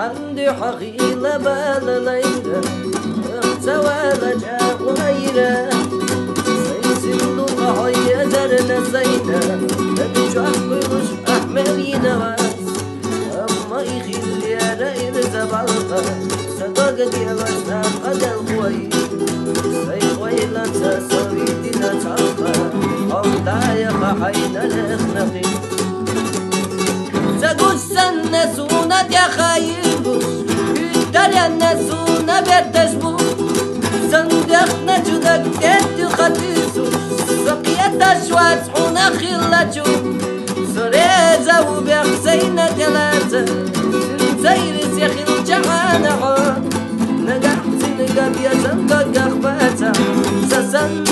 الحمد حقيلة بالليلة اختوالة جاء غيرة سيسل قهية درنا زينة نبي أحبلش أحملي نواس أما يخيل يا رأير زبالقة صدقك يا بشنا قد الخوي سيخويلة سويتنا تعلقة أو دايق حين الإخنقي زقوس النسونة يا خايبوش يدري النسونة بيرتشبو صندخنا جدك تدي خديسوش سقيت أشوات حونا خلتشو سريزة وبيخسينا ثلاثة سنزيرس يا خيل جعانة نقحت نقب يا زنبق أخباتا سسن